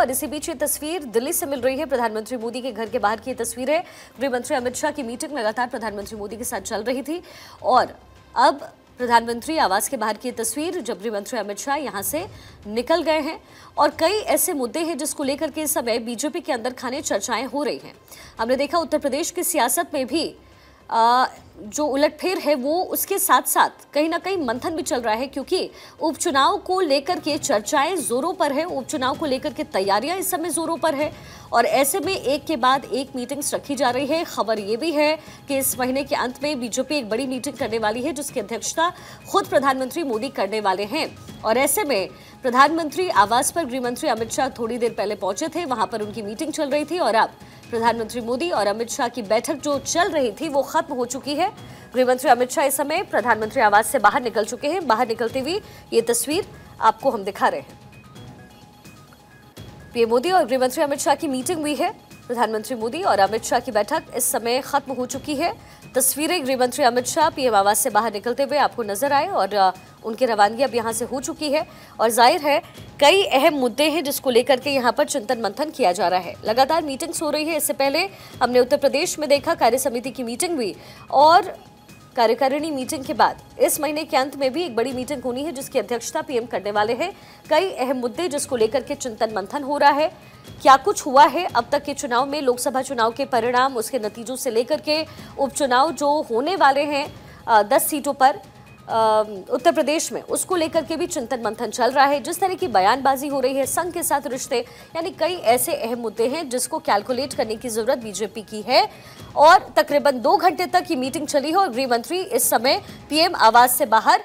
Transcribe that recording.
और इसी बीच ये तस्वीर दिल्ली से मिल रही है। प्रधानमंत्री मोदी के घर के बाहर की तस्वीर है। गृह मंत्री अमित शाह की मीटिंग लगातार प्रधानमंत्री मोदी के साथ चल रही थी और अब प्रधानमंत्री आवास के बाहर की तस्वीर, जब गृह मंत्री अमित शाह यहां से निकल गए हैं और कई ऐसे मुद्दे हैं जिसको लेकर के इस समय बीजेपी के अंदर खाने चर्चाएं हो रही हैं। हमने देखा उत्तर प्रदेश की सियासत में भी जो उलटफेर है वो उसके साथ साथ कहीं ना कहीं मंथन भी चल रहा है, क्योंकि उपचुनाव को लेकर के चर्चाएं जोरों पर है, उपचुनाव को लेकर के तैयारियां इस समय जोरों पर है और ऐसे में एक के बाद एक मीटिंग्स रखी जा रही है। खबर ये भी है कि इस महीने के अंत में बीजेपी एक बड़ी मीटिंग करने वाली है जिसकी अध्यक्षता खुद प्रधानमंत्री मोदी करने वाले हैं और ऐसे में प्रधानमंत्री आवास पर गृह मंत्री अमित शाह थोड़ी देर पहले पहुंचे थे, वहां पर उनकी मीटिंग चल रही थी और अब प्रधानमंत्री मोदी और अमित शाह की बैठक जो चल रही थी वो खत्म हो चुकी है। गृह मंत्री अमित शाह इस समय प्रधानमंत्री आवास से बाहर निकल चुके हैं। बाहर निकलते हुए ये तस्वीर आपको हम दिखा रहे हैं। पीएम मोदी और गृह मंत्री अमित शाह की मीटिंग हुई है। प्रधानमंत्री मोदी और अमित शाह की बैठक इस समय खत्म हो चुकी है। तस्वीरें गृह मंत्री अमित शाह पीएम आवास से बाहर निकलते हुए आपको नजर आए और उनकी रवानगी अब यहां से हो चुकी है और जाहिर है कई अहम मुद्दे हैं जिसको लेकर के यहां पर चिंतन मंथन किया जा रहा है। लगातार मीटिंग्स हो रही है। इससे पहले हमने उत्तर प्रदेश में देखा कार्य समिति की मीटिंग हुई और कार्यकारिणी मीटिंग के बाद इस महीने के अंत में भी एक बड़ी मीटिंग होनी है जिसकी अध्यक्षता पीएम करने वाले हैं। कई अहम मुद्दे जिसको लेकर के चिंतन मंथन हो रहा है। क्या कुछ हुआ है अब तक के चुनाव में, लोकसभा चुनाव के परिणाम, उसके नतीजों से लेकर के उपचुनाव जो होने वाले हैं 10 सीटों पर उत्तर प्रदेश में, उसको लेकर के भी चिंतन मंथन चल रहा है। जिस तरह की बयानबाजी हो रही है, संघ के साथ रिश्ते, यानी कई ऐसे अहम मुद्दे हैं जिसको कैलकुलेट करने की जरूरत बीजेपी की है और तकरीबन 2 घंटे तक ये मीटिंग चली है और गृह मंत्री इस समय पीएम आवास से बाहर